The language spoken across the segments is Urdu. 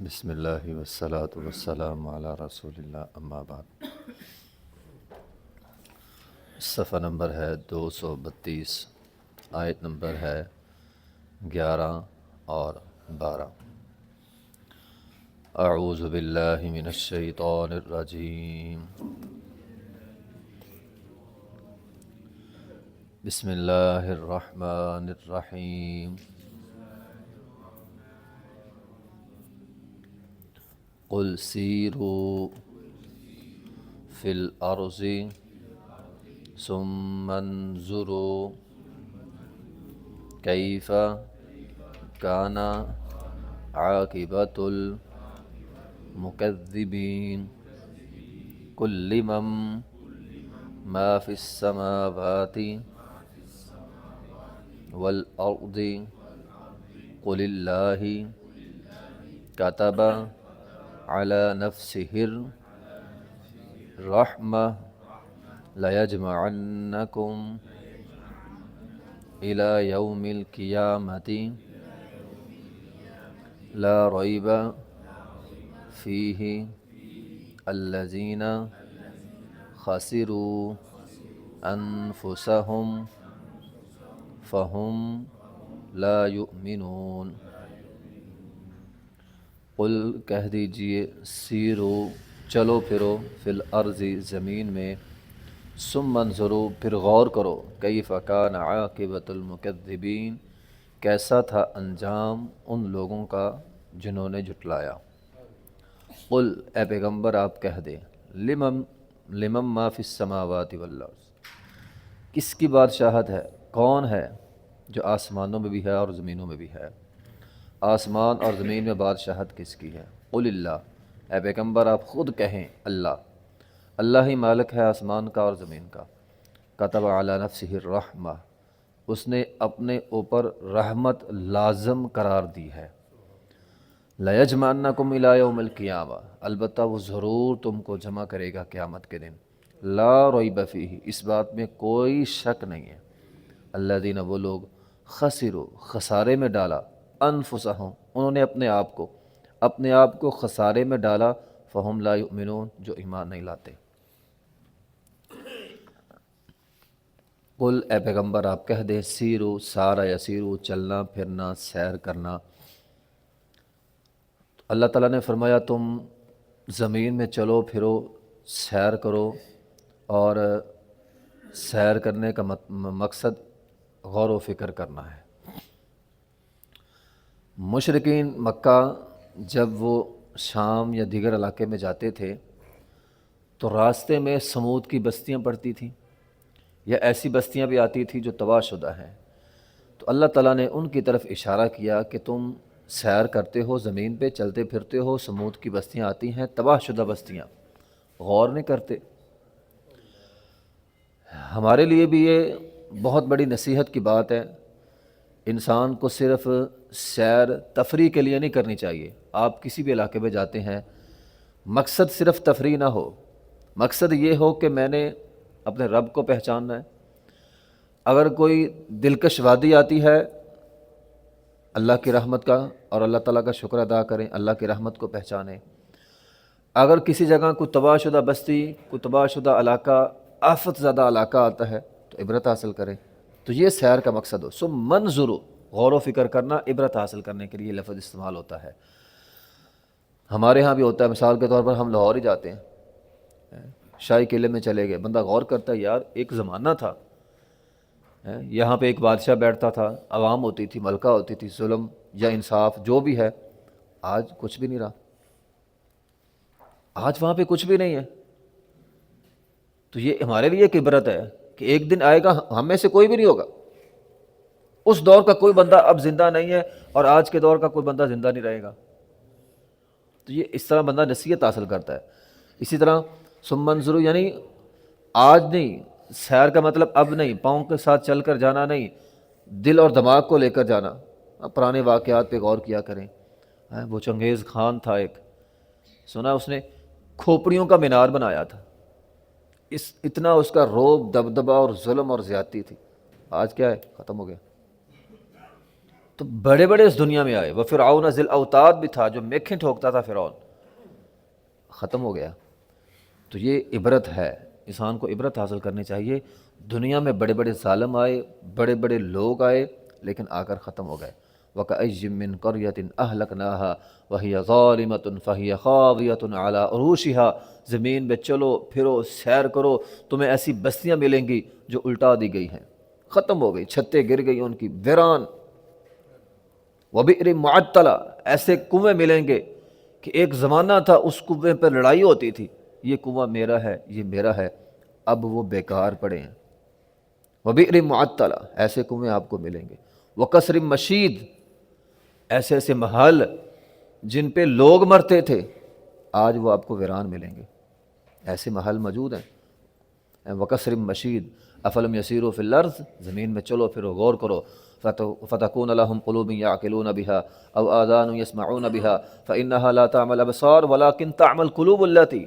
بسم اللہ والصلاة والسلام علی رسول اللہ، اما بعد۔ صفحہ نمبر ہے 232، آیت نمبر ہے 11 اور 12۔ اعوذ باللہ من الشیطان الرجیم، بسم اللہ الرحمن الرحیم۔ قل سیروا فی الارض ثم انظروا کیف کان عاقبۃ المکذبین۔ قل لمن ما فی السماوات والارض قل اللہ کتب علی نفسہ الرحمہ لیجمعنکم الی یوم القیامۃ لا ریب فیہ الذین خسروا انفسہم فہم لا یؤمنون۔ قل کہہ دیجئے، سیرو چلو پھرو، فی الارض زمین میں، ثم انظروا پھر غور کرو، کیف کان عاقبۃ المکذبین کیسا تھا انجام ان لوگوں کا جنہوں نے جھٹلایا۔ قل اے پیغمبر آپ کہہ دیں، لمن ما فی السماوات والارض، کس کی بادشاہت ہے، کون ہے جو آسمانوں میں بھی ہے اور زمینوں میں بھی ہے، آسمان اور زمین میں بادشاہت کس کی ہے؟ قل اللہ، اے پیغمبر آپ خود کہیں اللہ، اللہ ہی مالک ہے آسمان کا اور زمین کا۔ کتب علی نفسہ الرحمہ، اس نے اپنے اوپر رحمت لازم قرار دی ہے۔ لیجمعنکم الی یوم القیامہ، البتہ وہ ضرور تم کو جمع کرے گا قیامت کے دن۔ لا ریب فیہ، اس بات میں کوئی شک نہیں ہے۔ الذین، وہ لوگ، خسروا، خسارے میں ڈالا، انفسہم، انہوں نے اپنے آپ کو خسارے میں ڈالا، فہم لا یؤمنون، جو ایمان نہیں لاتے۔ قل اے پیغمبر آپ کہہ دیں، سیرو سارا یسیرو چلنا پھرنا سیر کرنا۔ اللہ تعالیٰ نے فرمایا تم زمین میں چلو پھرو، سیر کرو، اور سیر کرنے کا مقصد غور و فکر کرنا ہے۔ مشرکین مکہ جب وہ شام یا دیگر علاقے میں جاتے تھے تو راستے میں سمود کی بستیاں پڑتی تھیں، یا ایسی بستیاں بھی آتی تھیں جو تباہ شدہ ہیں، تو اللہ تعالیٰ نے ان کی طرف اشارہ کیا کہ تم سیر کرتے ہو، زمین پہ چلتے پھرتے ہو، سمود کی بستیاں آتی ہیں، تباہ شدہ بستیاں، غور نہیں کرتے۔ ہمارے لیے بھی یہ بہت بڑی نصیحت کی بات ہے، انسان کو صرف سیر تفریح کے لیے نہیں کرنی چاہیے۔ آپ کسی بھی علاقے میں جاتے ہیں، مقصد صرف تفریح نہ ہو، مقصد یہ ہو کہ میں نے اپنے رب کو پہچاننا ہے۔ اگر کوئی دلکش وادی آتی ہے، اللہ کی رحمت کا اور اللہ تعالیٰ کا شکر ادا کریں، اللہ کی رحمت کو پہچانیں۔ اگر کسی جگہ کوئی تباہ شدہ بستی، کوئی تباہ شدہ علاقہ، آفت زدہ علاقہ آتا ہے تو عبرت حاصل کریں۔ تو یہ سیر کا مقصد ہو۔ ثم منظروا، غور و فکر کرنا، عبرت حاصل کرنے کے لیے لفظ استعمال ہوتا ہے۔ ہمارے ہاں بھی ہوتا ہے، مثال کے طور پر ہم لاہور ہی جاتے ہیں، شاہی قلعے میں چلے گئے، بندہ غور کرتا ہے یار ایک زمانہ تھا، یہاں پہ ایک بادشاہ بیٹھتا تھا، عوام ہوتی تھی، ملکہ ہوتی تھی، ظلم یا انصاف جو بھی ہے، آج کچھ بھی نہیں رہا، آج وہاں پہ کچھ بھی نہیں ہے۔ تو یہ ہمارے لیے ایک عبرت ہے کہ ایک دن آئے گا ہم میں سے کوئی بھی نہیں ہوگا، اس دور کا کوئی بندہ اب زندہ نہیں ہے اور آج کے دور کا کوئی بندہ زندہ نہیں رہے گا۔ تو یہ اس طرح بندہ نصیحت حاصل کرتا ہے۔ اسی طرح ثم انظروا، یعنی آج نہیں، سیر کا مطلب اب نہیں، پاؤں کے ساتھ چل کر جانا نہیں، دل اور دماغ کو لے کر جانا۔ پرانے واقعات پہ غور کیا کریں۔ وہ چنگیز خان تھا، ایک سنا اس نے کھوپڑیوں کا مینار بنایا تھا، اتنا اس کا رعب، دبدبہ اور ظلم اور زیادتی تھی۔ آج کیا ہے؟ ختم ہو گیا۔ تو بڑے بڑے اس دنیا میں آئے، وہ فرعون ذی الاوتاد بھی تھا، جو میکھیں ٹھوکتا تھا فرعون، ختم ہو گیا۔ تو یہ عبرت ہے، انسان کو عبرت حاصل کرنی چاہیے۔ دنیا میں بڑے بڑے ظالم آئے، بڑے بڑے لوگ آئے، لیکن آ کر ختم ہو گئے۔ وَكَأَيٍّ مِّن قَرْيَةٍ أَهْلَكْنَاهَا وَهِيَ ظَالِمَةٌ فَهِيَ خَاوِيَةٌ عَلَىٰ عُرُوشِهَا، زمین میں چلو پھرو سیر کرو، تمہیں ایسی بستیاں ملیں گی جو الٹا دی گئی ہیں، ختم ہو گئی، چھتیں گر گئی ان کی، ویران۔ وَبِئْرٍ مُعَطَّلَةٍ، ایسے کنویں ملیں گے کہ ایک زمانہ تھا اس کنویں پر لڑائی ہوتی تھی، یہ کنواں میرا ہے، یہ میرا ہے، اب وہ بیکار پڑے ہیں۔ وَبِئْرٍ مُعَطَّلَةٍ، ایسے کنویں آپ کو ملیں گے۔ وَقَصْرٍ مَشِيدٍ، ایسے ایسے محل جن پہ لوگ مرتے تھے، آج وہ آپ کو ویران ملیں گے، ایسے محل موجود ہیں۔ وَقَصْرٍ مَشِيدٍ أَفَلَمْ يَسِيرُوا فِي الْأَرْضِ، زمین میں چلو پھرو غور کرو، فَتَكُونَ لَهُمْ قُلُوبٌ يَعْقِلُونَ بِهَا أَوْ آذَانٌ يَسْمَعُونَ بِهَا فَإِنَّهَا لَا تَعْمَى الْأَبْصَارُ وَلَكِنْ تَعْمَى الْقُلُوبُ الَّتِي،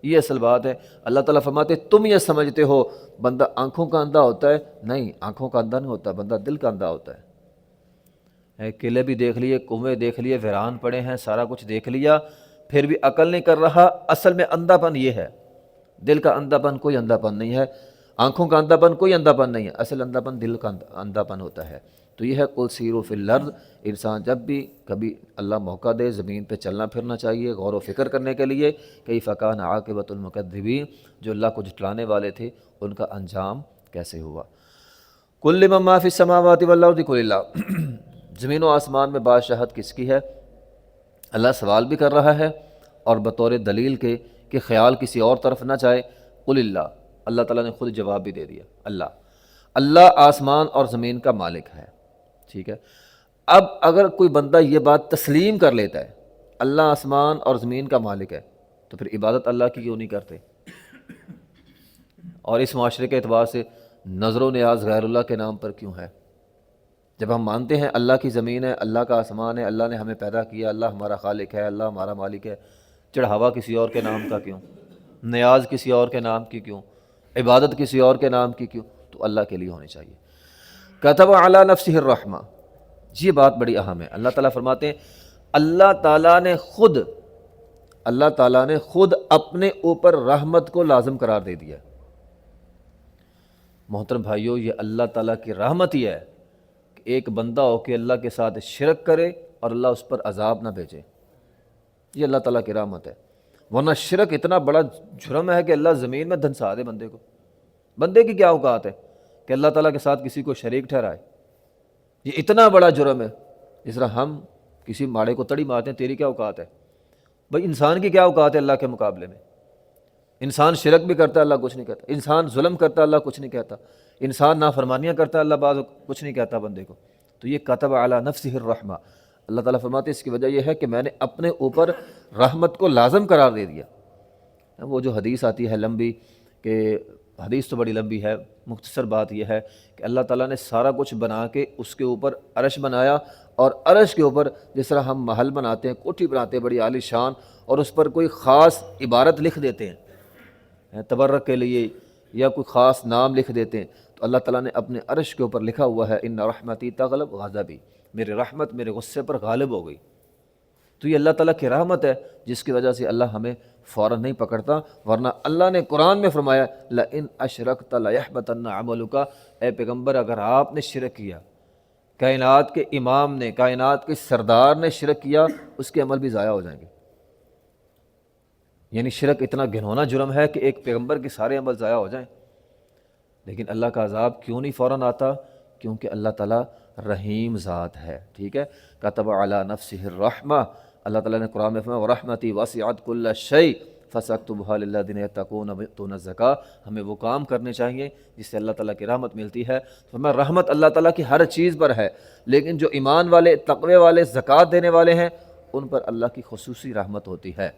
یہ اصل بات ہے۔ اللہ تعالیٰ فرماتے تم یہ سمجھتے ہو بندہ آنکھوں کا اندھا ہوتا ہے، نہیں، آنکھوں کا اندھا نہیں ہوتا، بندہ دل کا اندھا ہوتا ہے۔ قلعے بھی دیکھ لیے، کنویں دیکھ لیے، ویران پڑے ہیں، سارا کچھ دیکھ لیا، پھر بھی عقل نہیں کر رہا۔ اصل میں اندھا پن یہ ہے، دل کا اندھا پن کوئی اندھا پن نہیں ہے، آنکھوں کا اندھا پن کوئی اندھا پن نہیں ہے، اصل اندھا پن دل کا اندھا پن ہوتا ہے۔ تو یہ ہے قُلْ سِیرُوا فِی الْأَرْضِ، انسان جب بھی کبھی اللہ موقع دے زمین پہ چلنا پھرنا چاہیے، غور و فکر کرنے کے لیے، کیف کان عاقبۃ المکذبین، جو اللہ کو جھٹلانے والے تھے ان کا انجام کیسے ہوا۔ قُل لِمَن مَا فِی السَّمَاوَاتِ وَالْأَرْضِ قُلِ اللَّهُ، زمین و آسمان میں بادشاہت کس کی ہے؟ اللہ سوال بھی کر رہا ہے اور بطور دلیل کے کہ خیال کسی اور طرف نہ جائے، قُلِ اللَّهُ، اللہ تعالیٰ نے خود جواب بھی دے دیا، اللہ آسمان اور زمین کا مالک ہے، ٹھیک ہے۔ اب اگر کوئی بندہ یہ بات تسلیم کر لیتا ہے اللہ آسمان اور زمین کا مالک ہے، تو پھر عبادت اللہ کی کیوں نہیں کرتے؟ اور اس معاشرے کے اعتبار سے نظر و نیاز غیر اللہ کے نام پر کیوں ہے؟ جب ہم مانتے ہیں اللہ کی زمین ہے، اللہ کا آسمان ہے، اللہ نے ہمیں پیدا کیا، اللہ ہمارا خالق ہے، اللہ ہمارا مالک ہے، چڑھاوا کسی اور کے نام کا کیوں؟ نیاز کسی اور کے نام کی کیوں؟ عبادت کسی اور کے نام کی کیوں؟ تو اللہ کے لیے ہونی چاہیے۔ کتب علی نفسہ الرحمہ، یہ بات بڑی اہم ہے۔ اللہ تعالیٰ فرماتے ہیں اللہ تعالیٰ نے خود اپنے اوپر رحمت کو لازم قرار دے دیا۔ محترم بھائیو، یہ اللہ تعالیٰ کی رحمت ہی ہے کہ ایک بندہ ہو کے اللہ کے ساتھ شرک کرے اور اللہ اس پر عذاب نہ بھیجے، یہ اللہ تعالیٰ کی رحمت ہے۔ ورنہ شرک اتنا بڑا جرم ہے کہ اللہ زمین میں دھنسا دے بندے کو۔ بندے کی کیا اوقات ہے کہ اللہ تعالیٰ کے ساتھ کسی کو شریک ٹھہرائے؟ یہ اتنا بڑا جرم ہے، جس طرح ہم کسی ماڑے کو تڑی مارتے ہیں، تیری کیا اوقات ہے؟ بھائی انسان کی کیا اوقات ہے اللہ کے مقابلے میں؟ انسان شرک بھی کرتا ہے، اللہ کچھ نہیں کہتا، انسان ظلم کرتا ہے، اللہ کچھ نہیں کہتا، انسان نافرمانیاں کرتا ہے، اللہ بعض کچھ نہیں کہتا بندے کو۔ تو یہ کتب علی نفسہ الرحمہ، اللہ تعالیٰ فرماتے ہیں اس کی وجہ یہ ہے کہ میں نے اپنے اوپر رحمت کو لازم قرار دے دیا۔ وہ جو حدیث آتی ہے لمبی، کہ حدیث تو بڑی لمبی ہے، مختصر بات یہ ہے کہ اللہ تعالیٰ نے سارا کچھ بنا کے اس کے اوپر عرش بنایا، اور عرش کے اوپر جس طرح ہم محل بناتے ہیں، کوٹھی بناتے ہیں بڑی عالی شان، اور اس پر کوئی خاص عبارت لکھ دیتے ہیں تبرک کے لیے، یا کوئی خاص نام لکھ دیتے ہیں، تو اللہ تعالیٰ نے اپنے عرش کے اوپر لکھا ہوا ہے ان رحمتی تغلب غضبی، میری رحمت میرے غصے پر غالب ہو گئی۔ تو یہ اللہ تعالیٰ کی رحمت ہے جس کی وجہ سے اللہ ہمیں فوراً نہیں پکڑتا، ورنہ اللہ نے قرآن میں فرمایا لَإِنْ أَشْرَكْتَ لَيَحْبَطَنَّ عَمَلُكَ، اے پیغمبر اگر آپ نے شرک کیا، کائنات کے امام نے، کائنات کے سردار نے شرک کیا، اس کے عمل بھی ضائع ہو جائیں گے۔ یعنی شرک اتنا گھنونا جرم ہے کہ ایک پیغمبر کے سارے عمل ضائع ہو جائیں۔ لیکن اللہ کا عذاب کیوں نہیں فوراً آتا؟ کیونکہ اللہ تعالیٰ رحیم ذات ہے، ٹھیک ہے۔ کتب علی نفسہ الرحمہ، اللہ تعالیٰ نے قرآن میں فرمایا وَرَحْمَتِي وَسِعَتْ كُلَّ شَيْءٍ فَسَأَكْتُبُهَا لِلَّذِينَ يَتَّقُونَ وَيُؤْتُونَ الزَّكَاةَ، ہمیں وہ کام کرنے چاہیے جس سے اللہ تعالیٰ کی رحمت ملتی ہے۔ فرمایا رحمت اللہ تعالیٰ کی ہر چیز پر ہے، لیکن جو ایمان والے، تقوی والے، زکوٰۃ دینے والے ہیں، ان پر اللہ کی خصوصی رحمت ہوتی ہے۔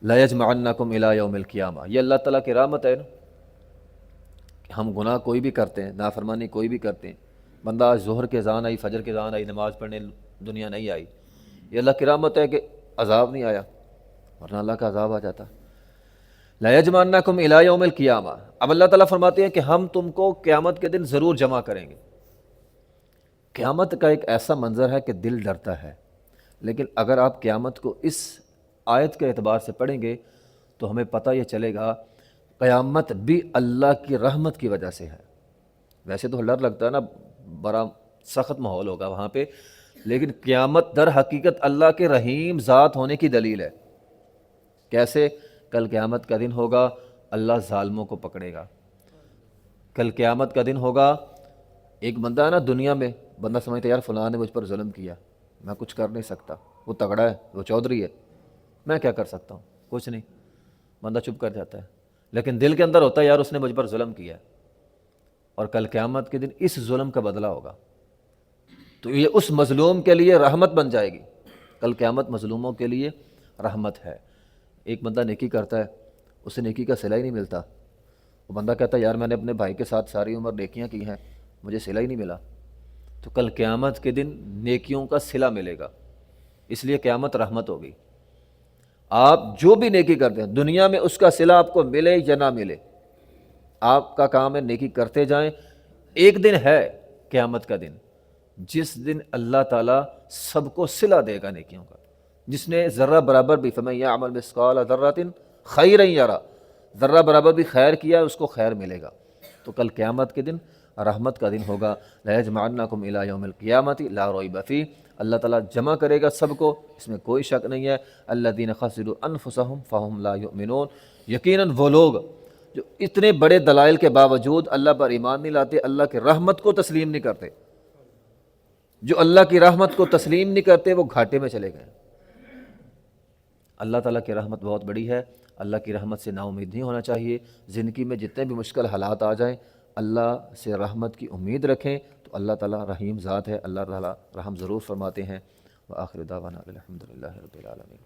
لَيَجْمَعَنَّكُمْ إِلَىٰ يَوْمِ الْقِيَامَةِ، یہ اللہ تعالیٰ کی رحمت ہے نا، کہ ہم گناہ کوئی بھی کرتے ہیں، نافرمانی کوئی بھی کرتے ہیں، بندہ آج ظہر کے اذان آئی، فجر کے اذان آئی، نماز پڑھنے دنیا نہیں آئی، یہ اللہ کی رحمت ہے کہ عذاب نہیں آیا، ورنہ اللہ کا عذاب آ جاتا۔ لَيَجْمَعَنَّكُمْ إِلَىٰ يَوْمِ الْقِيَامَةِ، اب اللہ تعالیٰ فرماتے ہیں کہ ہم تم کو قیامت کے دن ضرور جمع کریں گے۔ قیامت کا ایک ایسا منظر ہے کہ دل ڈرتا ہے، لیکن اگر آپ قیامت کو اس آیت کے اعتبار سے پڑھیں گے تو ہمیں پتہ یہ چلے گا قیامت بھی اللہ کی رحمت کی وجہ سے ہے۔ ویسے تو ڈر لگتا ہے نا، بڑا سخت ماحول ہوگا وہاں پہ، لیکن قیامت در حقیقت اللہ کے رحیم ذات ہونے کی دلیل ہے۔ کیسے؟ کل قیامت کا دن ہوگا، اللہ ظالموں کو پکڑے گا۔ کل قیامت کا دن ہوگا، ایک بندہ ہے نا دنیا میں، بندہ سمجھتا ہے یار فلاں نے مجھ پر ظلم کیا، میں کچھ کر نہیں سکتا، وہ تگڑا ہے، وہ چودھری ہے، میں کیا کر سکتا ہوں، کچھ نہیں، بندہ چپ کر جاتا ہے۔ لیکن دل کے اندر ہوتا ہے یار اس نے مجھ پر ظلم کیا ہے، اور کل قیامت کے دن اس ظلم کا بدلہ ہوگا، تو یہ اس مظلوم کے لیے رحمت بن جائے گی۔ کل قیامت مظلوموں کے لیے رحمت ہے۔ ایک بندہ نیکی کرتا ہے، اسے نیکی کا صلہ ہی نہیں ملتا، وہ بندہ کہتا ہے یار میں نے اپنے بھائی کے ساتھ ساری عمر نیکیاں کی ہیں، مجھے صلہ ہی نہیں ملا، تو کل قیامت کے دن نیکیوں کا صلہ ملے گا، اس لیے قیامت رحمت ہوگی۔ آپ جو بھی نیکی کرتے ہیں دنیا میں اس کا صلہ آپ کو ملے یا نہ ملے، آپ کا کام ہے نیکی کرتے جائیں۔ ایک دن ہے قیامت کا دن جس دن اللہ تعالیٰ سب کو صلہ دے گا نیکیوں کا، جس نے ذرہ برابر بھی، فَمَن يَعْمَلْ مِثْقَالَ ذَرَّةٍ خَيْرًا يَرَهُ، ذرہ برابر بھی خیر کیا ہے اس کو خیر ملے گا۔ تو کل قیامت کے دن رحمت کا دن ہوگا۔ لَيَجْمَعَنَّكُمْ إِلَىٰ يَوْمِ الْقِيَامَةِ لَا رَيْبَ فِيهِ، اللہ تعالیٰ جمع کرے گا سب کو، اس میں کوئی شک نہیں ہے۔ الَّذِينَ خَسِرُوا أَنفُسَهُمْ فَهُمْ لَا يُؤْمِنُونَ، یقیناً وہ لوگ جو اتنے بڑے دلائل کے باوجود اللہ پر ایمان نہیں لاتے، اللہ کی رحمت کو تسلیم نہیں کرتے، جو اللہ کی رحمت کو تسلیم نہیں کرتے وہ گھاٹے میں چلے گئے۔ اللہ تعالیٰ کی رحمت بہت بڑی ہے، اللہ کی رحمت سے نا امید نہیں ہونا چاہیے۔ زندگی میں جتنے بھی مشکل حالات آ جائیں، اللہ سے رحمت کی امید رکھیں، تو اللہ تعالیٰ رحیم ذات ہے، اللہ تعالیٰ رحم ضرور فرماتے ہیں۔ وآخر دعوانا الحمد للہ رب العالمین۔